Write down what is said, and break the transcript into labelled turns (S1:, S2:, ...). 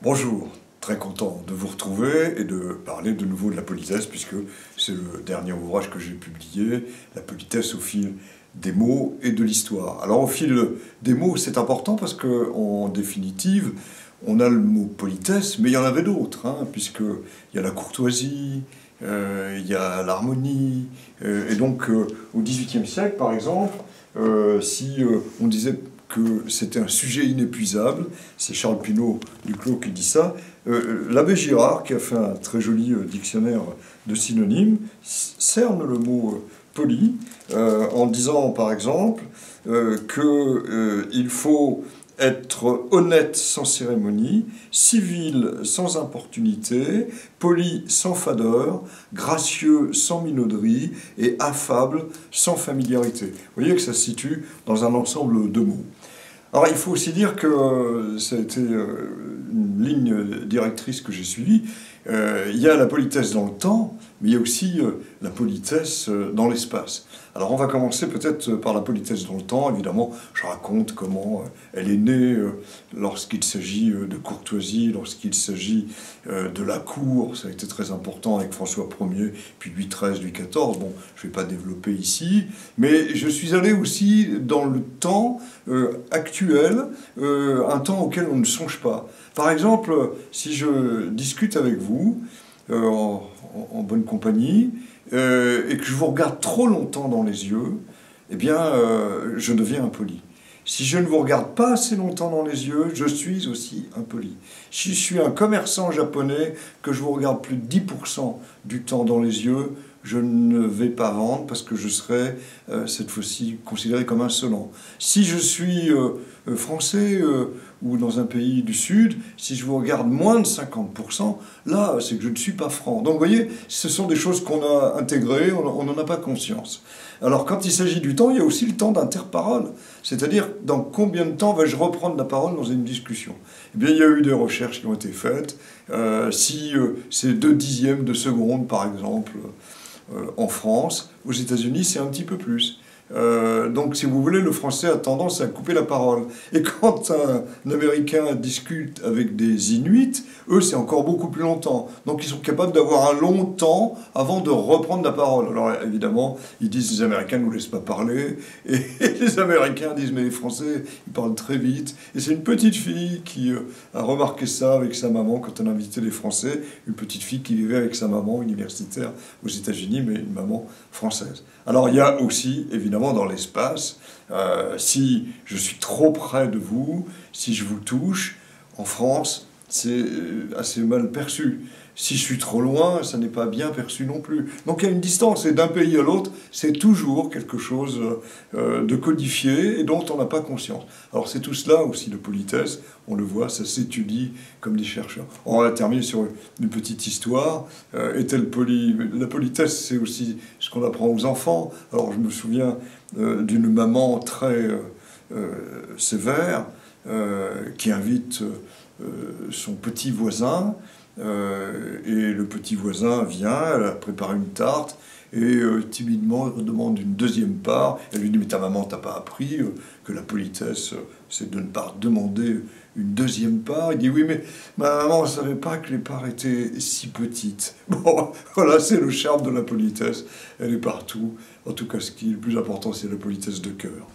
S1: Bonjour, très content de vous retrouver et de parler de nouveau de la politesse, puisque c'est le dernier ouvrage que j'ai publié, La politesse au fil des mots et de l'histoire. Alors au fil des mots, c'est important parce qu'en définitive, on a le mot politesse, mais il y en avait d'autres, puisqu'il y a la courtoisie, il y a l'harmonie, et donc au XVIIIe siècle, par exemple, si on disait que c'était un sujet inépuisable, c'est Charles Pinault du Clos qui dit ça. L'abbé Girard, qui a fait un très joli dictionnaire de synonymes, cerne le mot poli en disant par exemple qu'il faut être honnête sans cérémonie, civil sans importunité, poli sans fadeur, gracieux sans minauderie et affable sans familiarité. Vous voyez que ça se situe dans un ensemble de mots. Alors il faut aussi dire que ça a été une ligne directrice que j'ai suivie. Il y a la politesse dans le temps, mais il y a aussi la politesse dans l'espace. Alors on va commencer peut-être par la politesse dans le temps. Évidemment, je raconte comment elle est née lorsqu'il s'agit de courtoisie, lorsqu'il s'agit de la cour. Ça a été très important avec François Ier, puis Louis XIII, Louis XIV. Bon, je ne vais pas développer ici, mais je suis allé aussi dans le temps actuel, un temps auquel on ne songe pas. Par exemple, si je discute avec vous en bonne compagnie et que je vous regarde trop longtemps dans les yeux, eh bien, je deviens impoli. Si je ne vous regarde pas assez longtemps dans les yeux, je suis aussi impoli. Si je suis un commerçant japonais, que je vous regarde plus de 10% du temps dans les yeux, je ne vais pas vendre parce que je serai, cette fois-ci, considéré comme insolent. Si je suis français ou dans un pays du Sud, si je vous regarde moins de 50%, là, c'est que je ne suis pas franc. Donc, vous voyez, ce sont des choses qu'on a intégrées, on n'en a pas conscience. Alors, quand il s'agit du temps, il y a aussi le temps d'interparole. C'est-à-dire, dans combien de temps vais-je reprendre la parole dans une discussion? Eh bien, il y a eu des recherches qui ont été faites. Si c'est 2/10 de seconde, par exemple, en France, aux États-Unis, c'est un petit peu plus. Donc, si vous voulez, le français a tendance à couper la parole. Et quand un Américain discute avec des Inuits, eux, c'est encore beaucoup plus longtemps. Donc, ils sont capables d'avoir un long temps avant de reprendre la parole. Alors, évidemment, ils disent les Américains ne nous laissent pas parler. Et les Américains disent mais les Français, ils parlent très vite. Et c'est une petite fille qui a remarqué ça avec sa maman quand elle invitait les Français. Une petite fille qui vivait avec sa maman universitaire aux États-Unis, mais une maman française. Alors, il y a aussi, évidemment, dans l'espace, si je suis trop près de vous, si je vous touche, en France, c'est assez mal perçu. Si je suis trop loin, ça n'est pas bien perçu non plus. Donc il y a une distance, et d'un pays à l'autre, c'est toujours quelque chose de codifié et dont on n'a pas conscience. Alors c'est tout cela aussi de politesse, on le voit, ça s'étudie comme des chercheurs. On va terminer sur une petite histoire. Est-elle polie? La politesse, c'est aussi ce qu'on apprend aux enfants. Alors je me souviens d'une maman très sévère qui invite son petit voisin, et le petit voisin vient, elle a préparé une tarte, et timidement elle demande une deuxième part. Elle lui dit « Mais ta maman t'a pas appris que la politesse, c'est de ne pas demander une deuxième part ?» Il dit « Oui, mais ma maman ne savait pas que les parts étaient si petites. » Bon, voilà, c'est le charme de la politesse. Elle est partout. En tout cas, ce qui est le plus important, c'est la politesse de cœur.